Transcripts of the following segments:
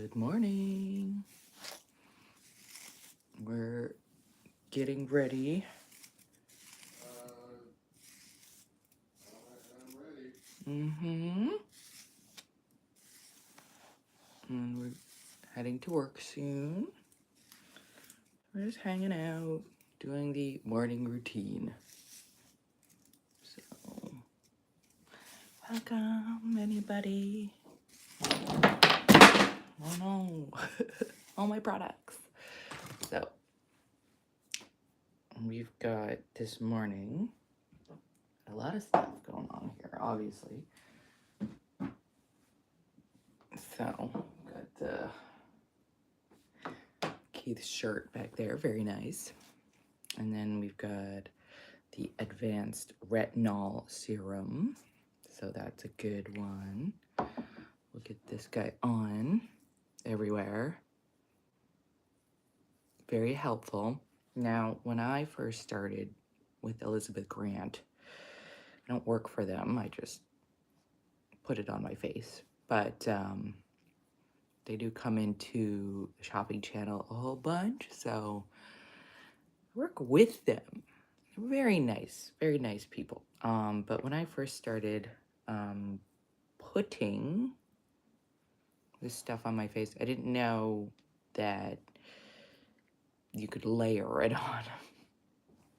Good morning. We're getting ready. I'm ready. And we're heading to work soon. We're just hanging out, doing the morning routine. So, welcome, anybody. Oh no, all my products. So, we've got this morning a lot of stuff going on here, obviously. So, got Keith's shirt back there, very nice. And then we've got the Advanced Retinol Serum. So that's a good one. We'll get this guy on everywhere. Very helpful. Now, when I first started with Elizabeth Grant, I don't work for them. I just put it on my face. But they do come into the shopping channel a whole bunch. So I work with them. Very nice people. But when I first started putting this stuff on my face, I didn't know that you could layer it on.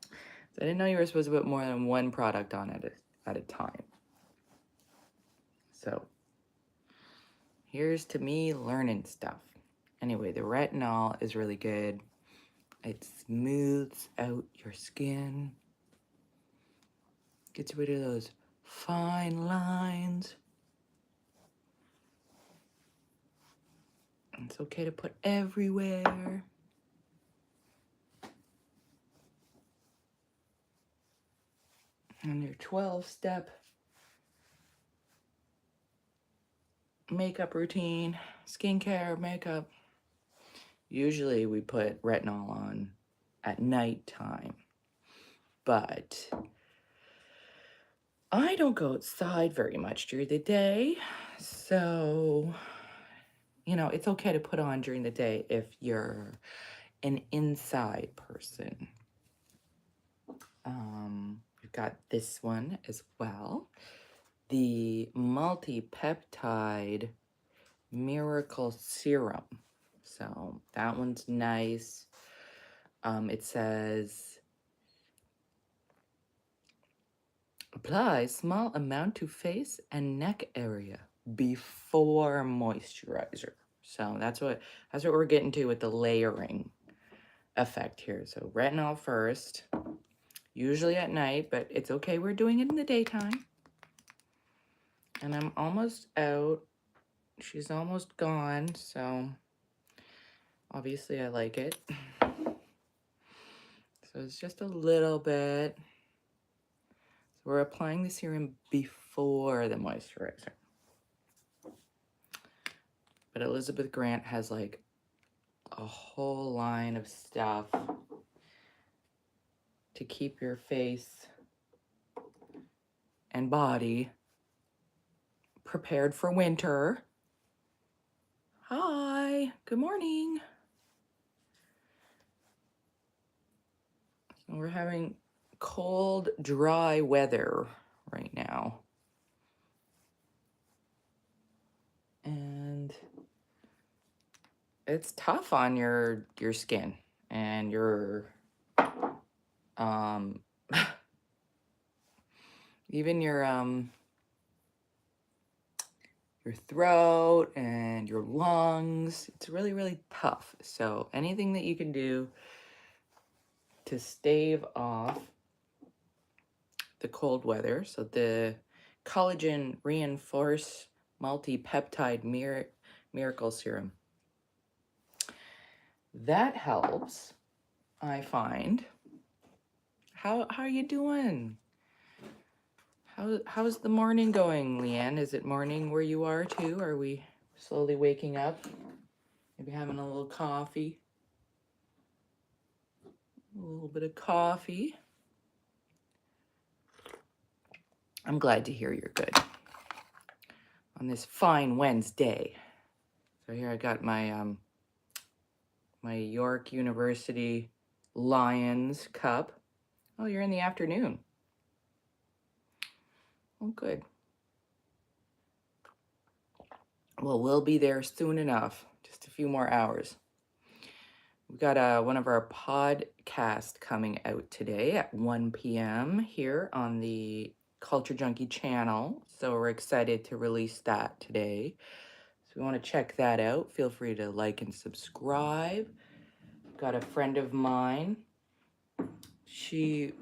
So I didn't know you were supposed to put more than one product on it at a time. So here's to me learning stuff. Anyway, the retinol is really good. It smooths out your skin, gets rid of those fine lines. It's okay to put everywhere. And your 12-step makeup routine, skincare, makeup. Usually we put retinol on at nighttime, but I don't go outside very much during the day, so, it's okay to put on during the day if you're an inside person. We've got this one as well, the multi-peptide miracle serum. So that one's nice. It says, apply small amount to face and neck area before moisturizer. So that's what we're getting to with the layering effect here. So retinol first, usually at night, but it's okay. We're doing it in the daytime. And I'm almost out. She's almost gone, so obviously I like it. So it's just a little bit. So we're applying the serum before the moisturizer. But Elizabeth Grant has like a whole line of stuff to keep your face and body prepared for winter. Hi, good morning. So we're having cold, dry weather right now. And it's tough on your skin and your even your throat and your lungs. It's really, really tough. So anything that you can do to stave off the cold weather. So the collagen reinforced multi-peptide miracle serum. That helps, I find. How are you doing? How's the morning going, Leanne? Is it morning where you are too? Are we slowly waking up? Maybe having a little coffee? A little bit of coffee. I'm glad to hear you're good on this fine Wednesday. So here I got my my York University Lions cup. Oh, you're in the afternoon. Oh, good. Well, we'll be there soon enough. Just a few more hours. We've got one of our podcasts coming out today at 1 p.m. here on the Culture Junkie channel. So we're excited to release that today. So if you want to check that out, feel free to like and subscribe. Got a friend of mine. She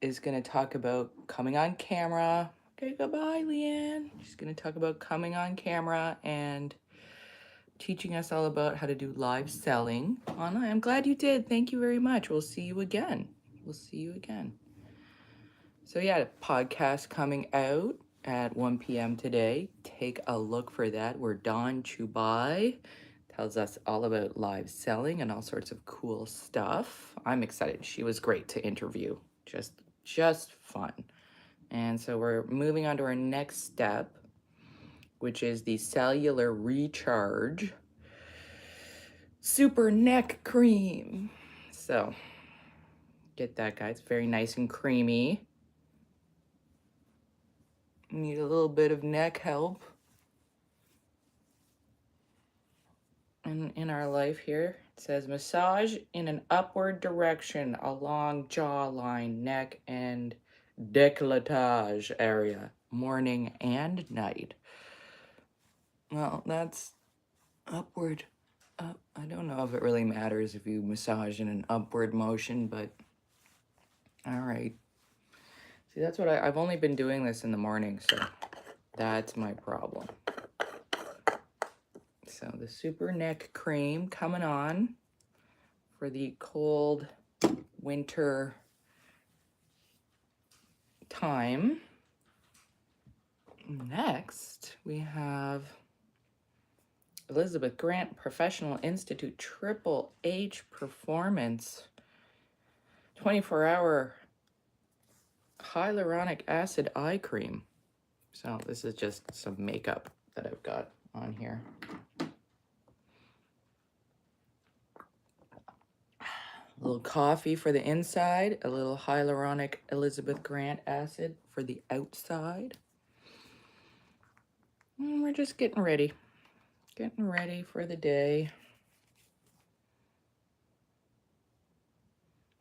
is going to talk about coming on camera. Okay, goodbye, Leanne. She's going to talk about coming on camera and teaching us all about how to do live selling online. I'm glad you did. Thank you very much. We'll see you again. We'll see you again. So yeah, podcast coming out at 1 p.m. today. Take a look for that, where Dawn Chubai tells us all about live selling and all sorts of cool stuff. I'm excited. She was great to interview. Just fun. And so we're moving on to our next step, which is the Cellular Recharge Super Neck Cream. So get that, guys. Very nice and creamy. Need a little bit of neck help in our life here. It says massage in an upward direction along jawline, neck, and décolletage area, morning and night. Well, that's upward. I don't know if it really matters if you massage in an upward motion, but all right. See, that's what I've only been doing this in the morning, so that's my problem. So the Super Neck Cream coming on for the cold winter time. Next, we have Elizabeth Grant Professional Institute Triple H Performance 24-hour hyaluronic acid eye cream. So this is just some makeup that I've got on here. A little coffee for the inside, a little hyaluronic Elizabeth Grant acid for the outside. And we're just getting ready for the day.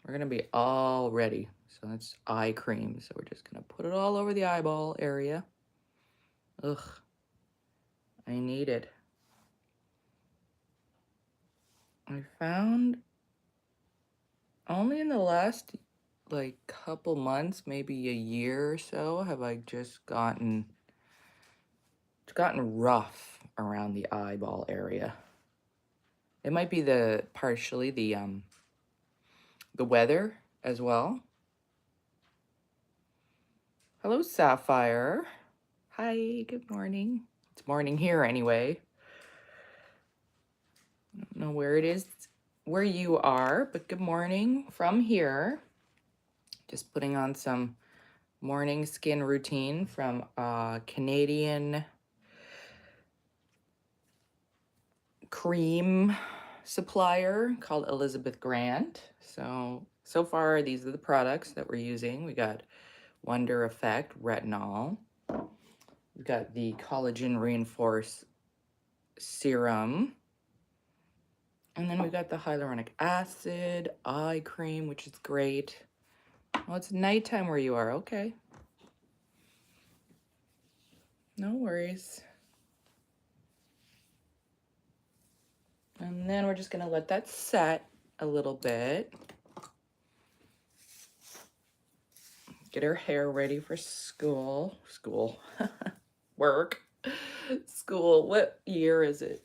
We're gonna be all ready. So that's eye cream. So we're just gonna put it all over the eyeball area. Ugh, I need it. I found only in the last like couple months, maybe a year or so, have I just gotten rough around the eyeball area. It might be partially the weather as well. Hello, Sapphire. Hi, good morning. It's morning here anyway. I don't know where it is, where you are, but good morning from here. Just putting on some morning skin routine from a Canadian cream supplier called Elizabeth Grant. So far, these are the products that we're using. We got Wonder Effect Retinol. We've got the Collagen Reinforced Serum. And then we got the hyaluronic acid eye cream, which is great. Well, it's nighttime where you are. Okay. No worries. And then we're just going to let that set a little bit. Get her hair ready for school. Work. School. What year is it?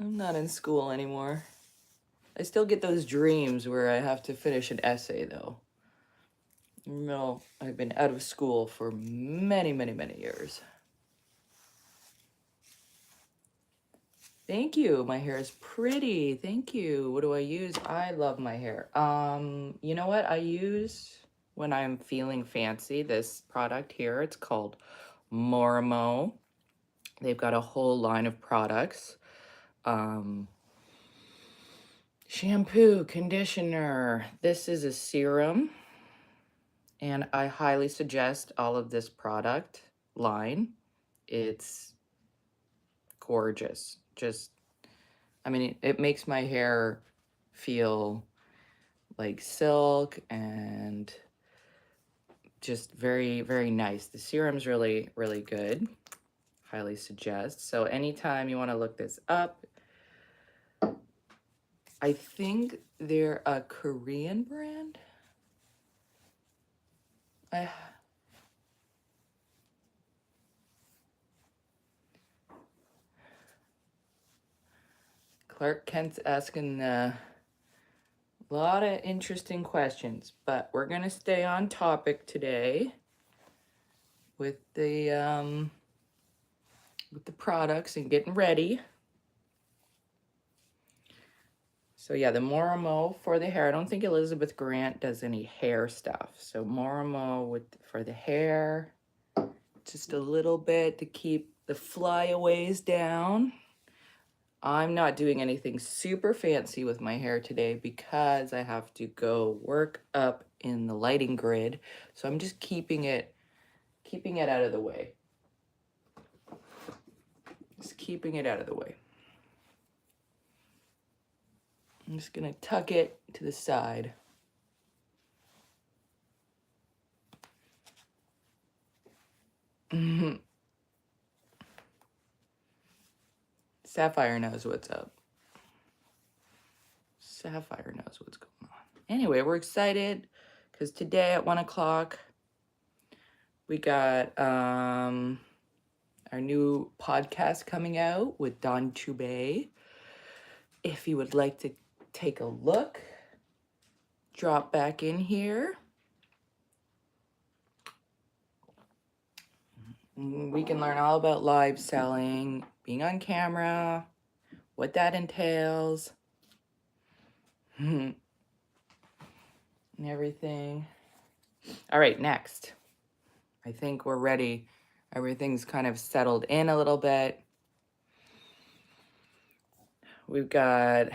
I'm not in school anymore. I still get those dreams where I have to finish an essay, though. No, I've been out of school for many, many, many years. Thank you. My hair is pretty. Thank you. What do I use? I love my hair. You know what I use when I'm feeling fancy? This product here. It's called Morimo. They've got a whole line of products. Shampoo, conditioner. This is a serum, and I highly suggest all of this product line. It's gorgeous. Just, I mean, it makes my hair feel like silk and just very, very nice. The serum's really, really good. Highly suggest. So anytime you want to look this up, I think they're a Korean brand. Clark Kent's asking a lot of interesting questions, but we're gonna stay on topic today with the products and getting ready. So yeah, the Moramo for the hair. I don't think Elizabeth Grant does any hair stuff. So Moramo for the hair, just a little bit to keep the flyaways down. I'm not doing anything super fancy with my hair today because I have to go work up in the lighting grid. So I'm just keeping it out of the way. Just keeping it out of the way. I'm just gonna tuck it to the side. Sapphire knows what's up. Sapphire knows what's going on. Anyway, we're excited because today at 1 o'clock, we got our new podcast coming out with Don Chubay. If you would like to take a look, drop back in here. We can learn all about live selling, being on camera, what that entails, and everything. All right, next. I think we're ready. Everything's kind of settled in a little bit. We've got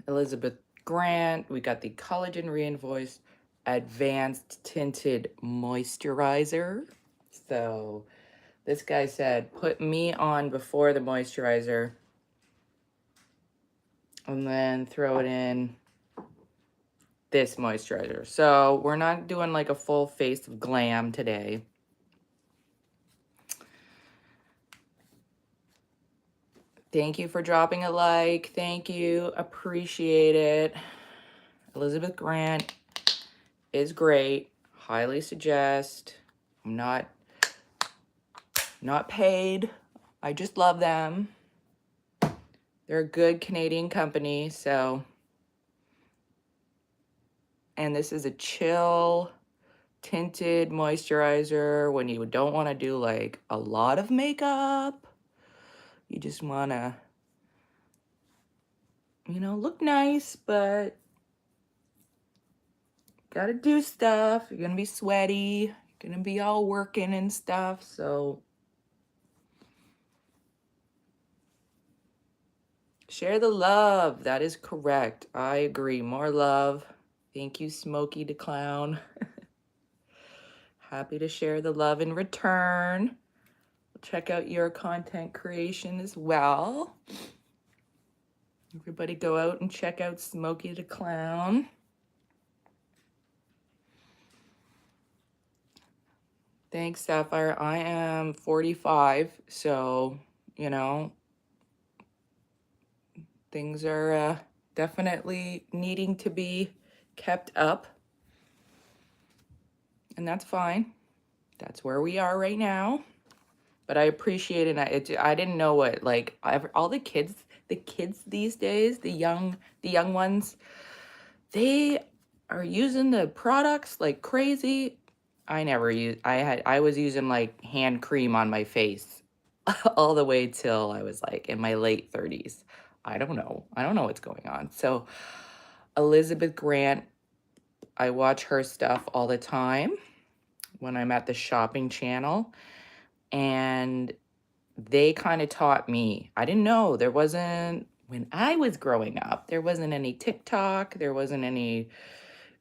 Elizabeth Grant. We got the Collagen Reinforced Advanced Tinted Moisturizer. So this guy said, put me on before the moisturizer and then throw it in this moisturizer. So we're not doing like a full face of glam today. Thank you for dropping a like. Thank you. Appreciate it. Elizabeth Grant is great. Highly suggest. I'm not paid. I just love them. They're a good Canadian company, so. And this is a chill tinted moisturizer when you don't want to do like a lot of makeup. You just want to, look nice, but gotta do stuff. You're gonna be sweaty. You're gonna be all working and stuff, so share the love. That is correct. I agree. More love. Thank you, Smokey the Clown. Happy to share the love in return. Check out your content creation as well. Everybody go out and check out Smokey the Clown. Thanks, Sapphire. I am 45, so, things are definitely needing to be kept up. And that's fine. That's where we are right now. But I appreciate it. I didn't know what, like, all the kids these days, the young ones, they are using the products like crazy. I was using like hand cream on my face all the way till I was like in my late 30s. I don't know what's going on. So Elizabeth Grant, I watch her stuff all the time when I'm at the shopping channel, and they kind of taught me. I didn't know, there wasn't, when I was growing up, there wasn't any TikTok, there wasn't any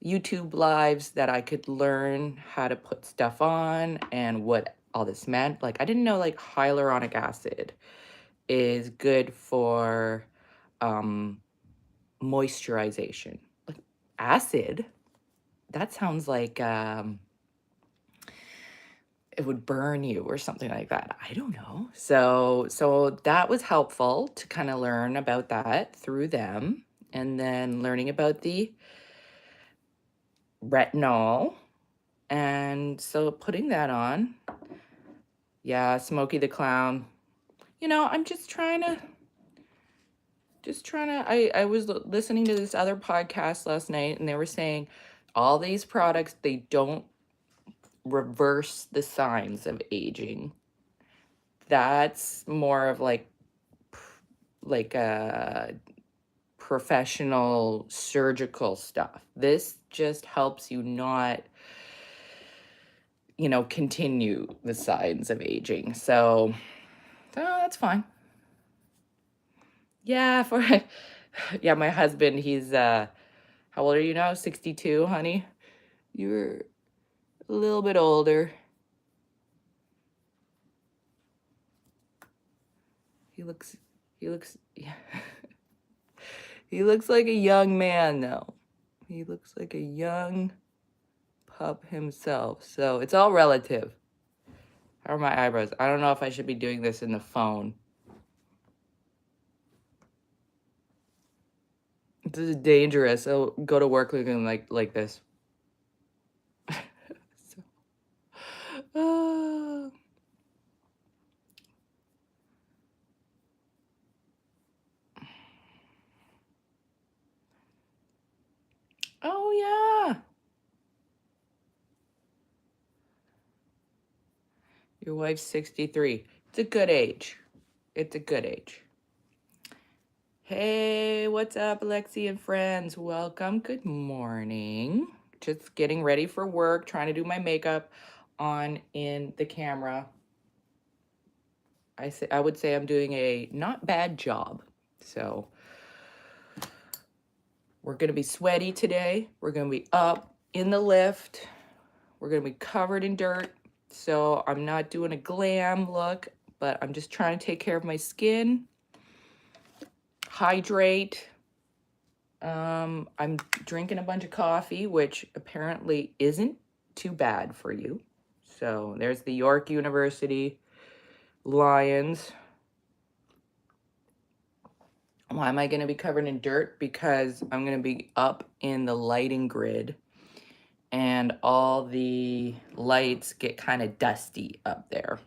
YouTube lives that I could learn how to put stuff on and what all this meant. Like, I didn't know like hyaluronic acid is good for um moisturization. Like, acid, that sounds like it would burn you or something like that. I don't know. So that was helpful to kind of learn about that through them, and then learning about the retinol, and so putting that on. Yeah, Smokey the Clown. I'm just trying to I was listening to this other podcast last night, and they were saying all these products, they don't reverse the signs of aging. That's more of like a professional surgical stuff. This just helps you not, continue the signs of aging. So that's fine. Yeah, for yeah, my husband, he's how old are you now? 62, honey? You're a little bit older. He looks yeah. He looks like a young man though. He looks like a young pup himself. So it's all relative. How are my eyebrows? I don't know if I should be doing this in the phone. This is dangerous. I'll go to work looking like this. So, uh, oh yeah. Your wife's 63. It's a good age. It's a good age. Hey, what's up, Alexi and friends? Welcome. Good morning. Just getting ready for work, trying to do my makeup on in the camera. I would say I'm doing a not bad job. So we're gonna be sweaty today. We're gonna be up in the lift. We're gonna be covered in dirt. So I'm not doing a glam look, but I'm just trying to take care of my skin. Hydrate. I'm drinking a bunch of coffee, which apparently isn't too bad for you. So there's the York University Lions. Why am I going to be covered in dirt? Because I'm going to be up in the lighting grid, and all the lights get kind of dusty up there.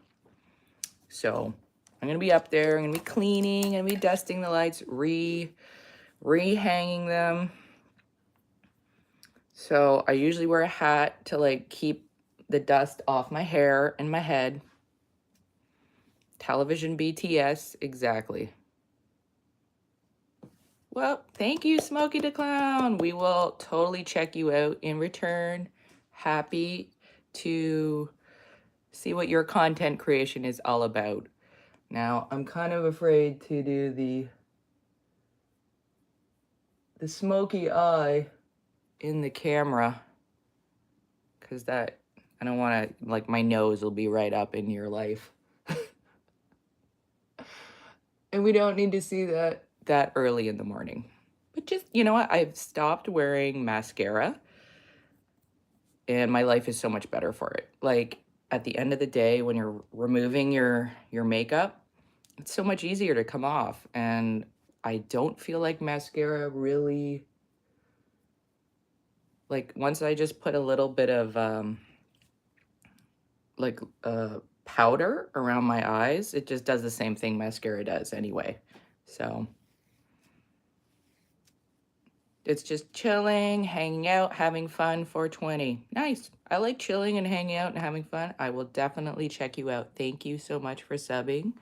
So I'm going to be up there. I'm going to be cleaning. I'm going to be dusting the lights, rehanging them. So I usually wear a hat to like keep the dust off my hair and my head. Television BTS, exactly. Well, thank you, Smokey the Clown. We will totally check you out in return. Happy to see what your content creation is all about. Now, I'm kind of afraid to do the smoky eye in the camera, because that, I don't want to, like, my nose will be right up in your life. And we don't need to see that early in the morning. But just, you know what? I've stopped wearing mascara, and my life is so much better for it. Like, at the end of the day, when you're removing your makeup, it's so much easier to come off. And I don't feel like mascara really, like, once I just put a little bit of powder around my eyes, it just does the same thing mascara does anyway. So it's just chilling, hanging out, having fun. 420. Nice. I like chilling and hanging out and having fun. I will definitely check you out. Thank you so much for subbing.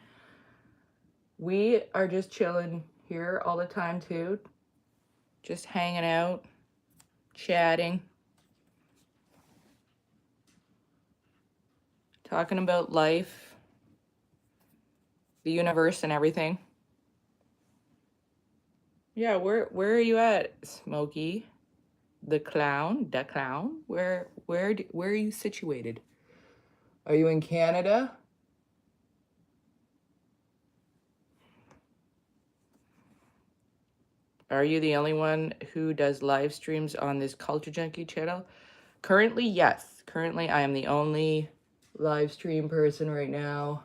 We are just chilling here all the time too. Just hanging out, chatting, talking about life. the universe and everything. Yeah, where are you at, Smokey? The clown? The clown? Where are you situated? Are you in Canada? Are you the only one who does live streams on this Culture Junkie channel? Currently, yes. Currently, I am the only live stream person right now.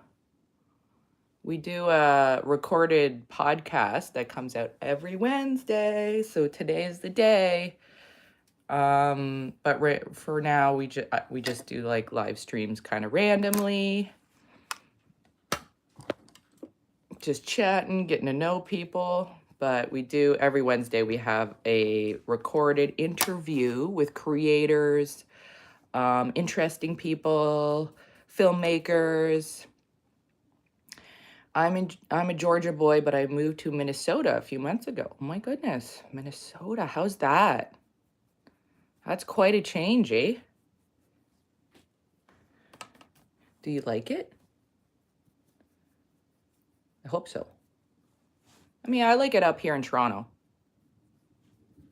We do a recorded podcast that comes out every Wednesday, so today is the day. But for now, we just do like live streams kind of randomly, just chatting, getting to know people. But we do every Wednesday. We have a recorded interview with creators, interesting people, filmmakers. I'm a Georgia boy, but I moved to Minnesota a few months ago. Oh my goodness, Minnesota, how's that? That's quite a change, eh? Do you like it? I hope so. I mean, I like it up here in Toronto.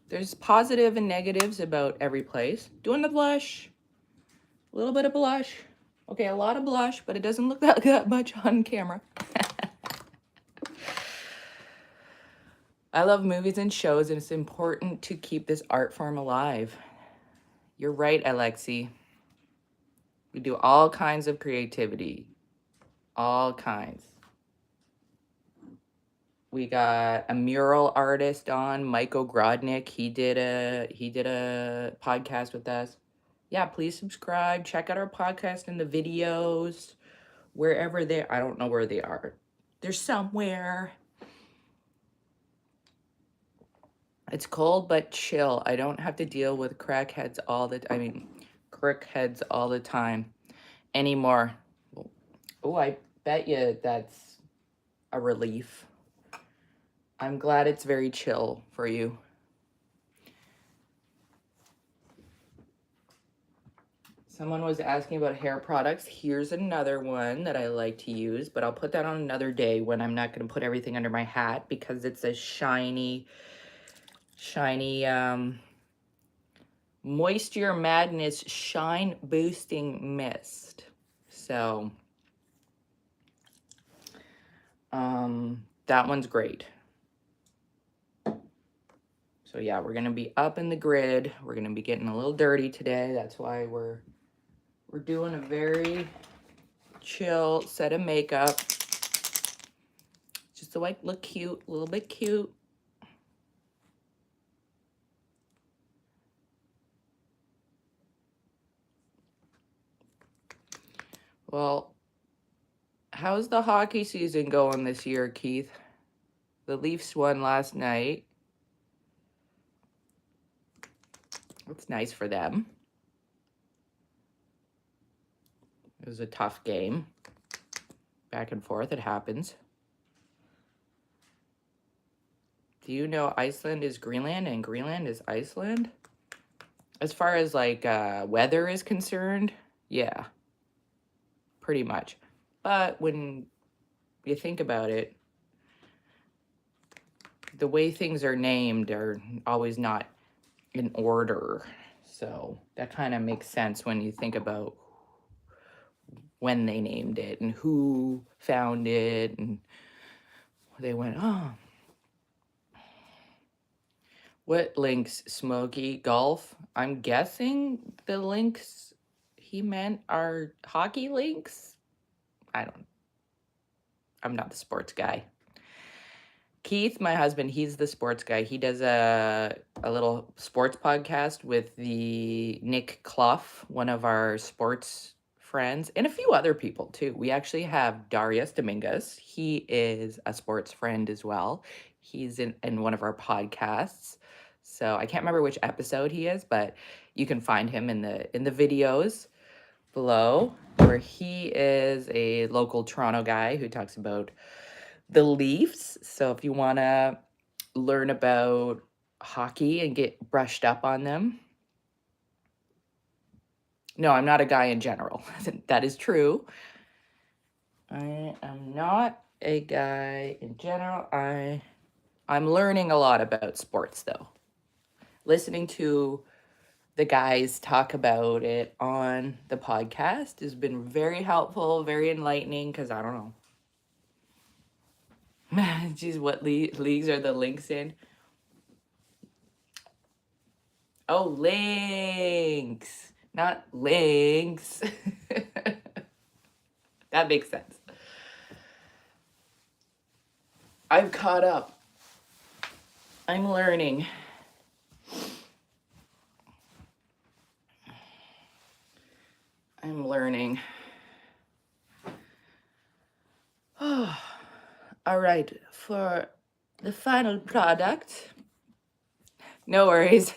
There's positive and negatives about every place. Doing the blush, a little bit of blush. Okay, a lot of blush, but it doesn't look that much on camera. I love movies and shows, and it's important to keep this art form alive. You're right, Alexi. We do all kinds of creativity. All kinds. We got a mural artist on, Mike Ogrodnik. He did a podcast with us. Yeah, please subscribe. Check out our podcast and the videos. Wherever they, I don't know where they are. They're somewhere. It's cold but chill. I don't have to deal with crookheads all the time anymore. Oh, I bet you that's a relief. I'm glad it's very chill for you. Someone was asking about hair products. Here's another one that I like to use, but I'll put that on another day when I'm not going to put everything under my hat because it's a shiny Moisture Madness Shine Boosting Mist. So, that one's great. So yeah, we're going to be up in the grid. We're going to be getting a little dirty today. That's why we're doing a very chill set of makeup. Just to like look cute, a little bit cute. Well, how's the hockey season going this year, Keith? The Leafs won last night. It's nice for them. It was a tough game. Back and forth, it happens. Do you know Iceland is Greenland and Greenland is Iceland? As far as like weather is concerned, yeah, pretty much. But when you think about it, the way things are named are always not in order. So that kind of makes sense when you think about when they named it and who found it, and they went, oh. What links, Smokey? Golf? I'm guessing the links he meant are hockey links? I'm not the sports guy. Keith, my husband, he's the sports guy. He does a little sports podcast with the Nick Clough, one of our sports friends, and a few other people too. We actually have Darius Dominguez. He is a sports friend as well. He's in one of our podcasts. So I can't remember which episode he is, but you can find him in the videos below, where he is a local Toronto guy who talks about the Leafs. So if you want to learn about hockey and get brushed up on them. No, I'm not a guy in general. That is true. I am not a guy in general. I'm learning a lot about sports though. Listening to the guys talk about it on the podcast has been very helpful, very enlightening, because I don't know. Geez, what leagues are the links in? Oh, links, not links. That makes sense. I've caught up. I'm learning. I'm learning. All right, for the final product. No worries.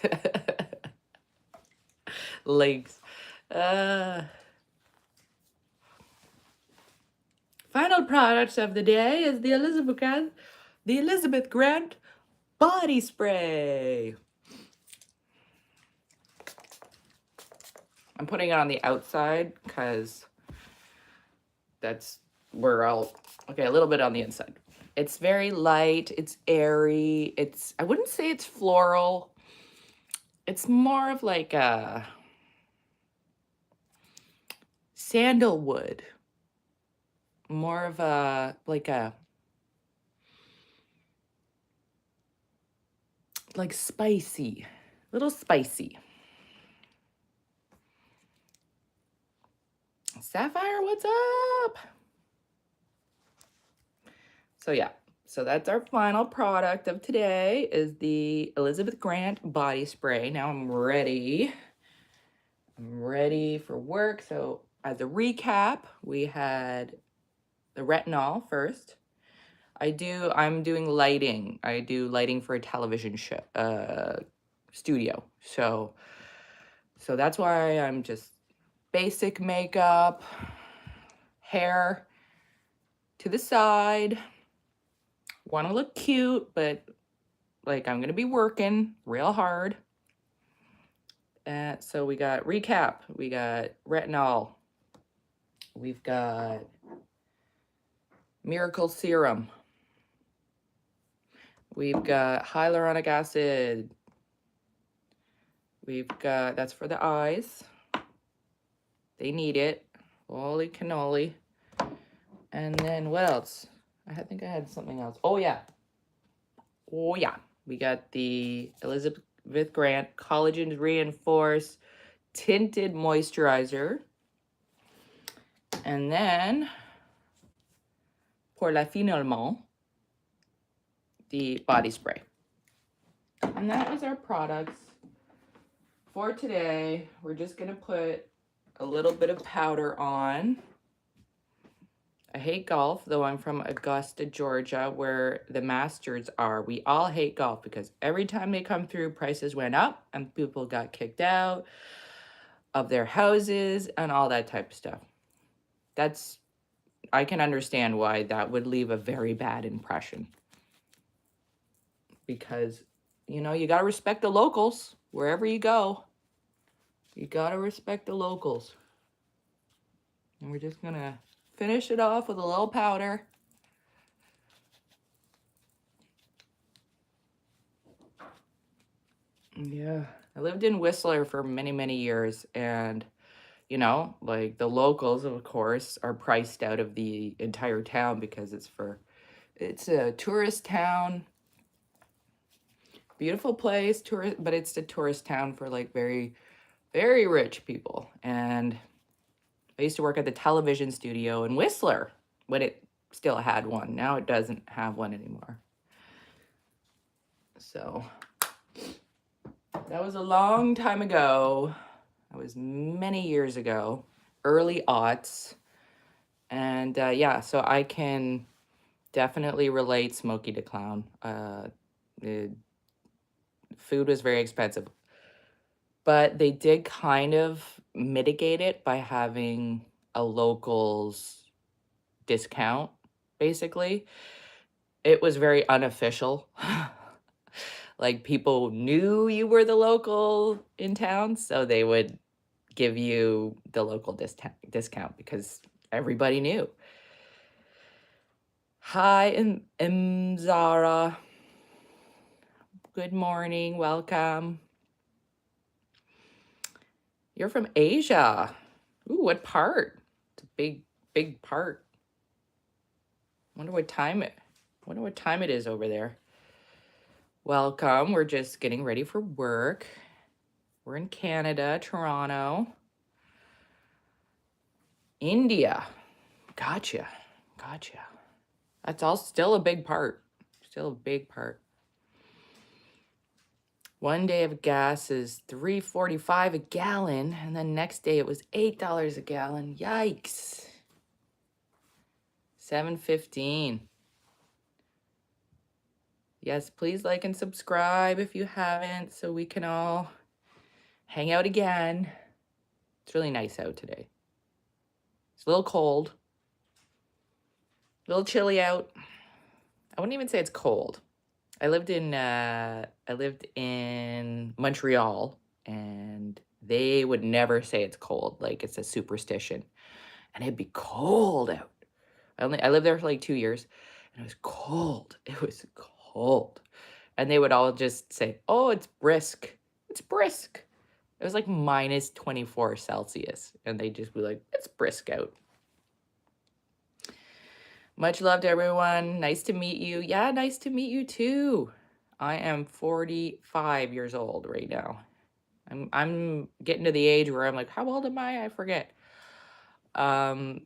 Links. Final product of the day is the Elizabeth Grant body spray. I'm putting it on the outside because that's where okay, a little bit on the inside. It's very light, it's airy, I wouldn't say it's floral. It's more of like a sandalwood. More of like spicy, little spicy. Sapphire, what's up? So yeah, so that's our final product of today is the Elizabeth Grant body spray. Now I'm ready. I'm ready for work. So as a recap, we had the retinol first. I'm doing lighting. I do lighting for a television show, studio. So that's why I'm just basic makeup, hair to the side. Want to look cute, but like I'm going to be working real hard. So we got recap. We got retinol. We've got Miracle Serum. We've got hyaluronic acid. We've got, that's for the eyes. They need it. Holy cannoli. And then what else? I think I had something else. Oh yeah. We got the Elizabeth Grant Collagen Reinforced Tinted Moisturizer. And then, pour la finalement, the body spray. And that was our products for today. We're just going to put a little bit of powder on. I hate golf, though I'm from Augusta, Georgia, where the Masters are. We all hate golf because every time they come through, prices went up and people got kicked out of their houses and all that type of stuff. I can understand why that would leave a very bad impression. Because, you got to respect the locals wherever you go. You got to respect the locals. And we're just going to finish it off with a little powder. Yeah, I lived in Whistler for many, many years. And, like the locals, of course, are priced out of the entire town because it's a tourist town. Beautiful place, but it's a tourist town for like very, very rich people. And I used to work at the television studio in Whistler when it still had one. Now it doesn't have one anymore. So that was a long time ago. That was many years ago, early aughts. And yeah, so I can definitely relate Smokey the Clown. The food was very expensive. But they did kind of mitigate it by having a locals discount, basically. It was very unofficial. Like people knew you were the local in town, so they would give you the local discount because everybody knew. Hi, Zara. Good morning. Welcome. You're from Asia. Ooh, what part? It's a big part. Wonder what time it is over there. Welcome. We're just getting ready for work. We're in Canada, Toronto. India. Gotcha. That's all still a big part. Still a big part. One day of gas is $3.45 a gallon, and then next day it was $8 a gallon. Yikes. $7.15. Yes, please like and subscribe if you haven't, so we can all hang out again. It's really nice out today. It's a little cold. A little chilly out. I wouldn't even say it's cold. I lived in Montreal, and they would never say it's cold, like it's a superstition. And it'd be cold out. I lived there for like 2 years, and it was cold. It was cold. And they would all just say, "Oh, it's brisk. It's brisk." It was like minus 24 Celsius, and they'd just be like, "It's brisk out." Much love to everyone. Nice to meet you. Yeah, nice to meet you too. I am 45 years old right now. I'm getting to the age where I'm like, how old am I? I forget. Yeah,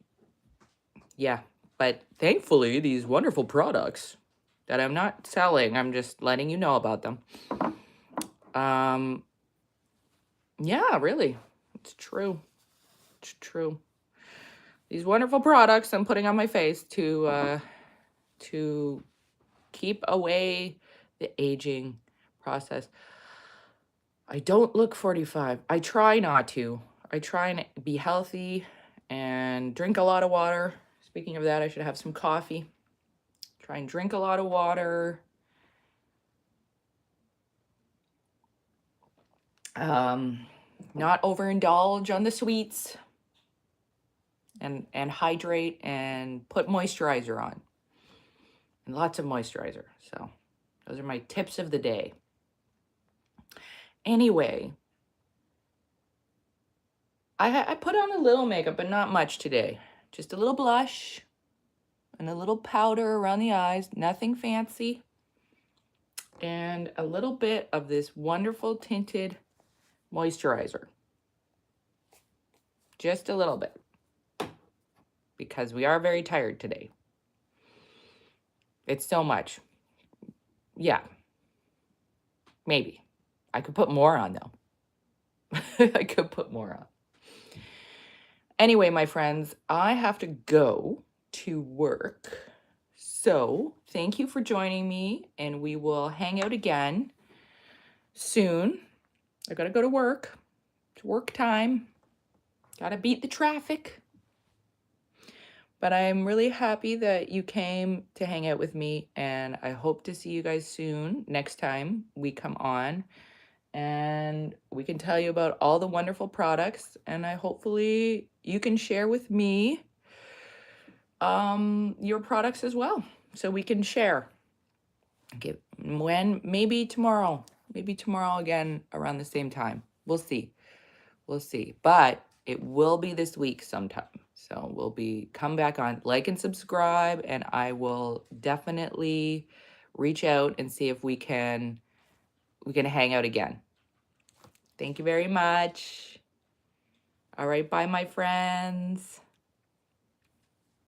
but thankfully these wonderful products that I'm not selling, I'm just letting you know about them. Yeah, really. It's true. It's true. These wonderful products I'm putting on my face to keep away the aging process. I don't look 45. I try not to. I try and be healthy and drink a lot of water. Speaking of that, I should have some coffee. Try and drink a lot of water. Not overindulge on the sweets. And hydrate and put moisturizer on. And lots of moisturizer. So those are my tips of the day. Anyway, I put on a little makeup, but not much today. Just a little blush and a little powder around the eyes. Nothing fancy. And a little bit of this wonderful tinted moisturizer. Just a little bit. Because we are very tired today. It's so much. Yeah. Maybe. I could put more on though. I could put more on. Anyway, my friends, I have to go to work. So thank you for joining me, and we will hang out again soon. I gotta go to work. It's work time. Gotta beat the traffic. But I'm really happy that you came to hang out with me, and I hope to see you guys soon next time we come on. And we can tell you about all the wonderful products, and hopefully you can share with me your products as well, so we can share. Okay, maybe tomorrow again around the same time. We'll see, but it will be this week sometime. So we'll come back on, like and subscribe, and I will definitely reach out and see if we can hang out again. Thank you very much. All right, bye, my friends.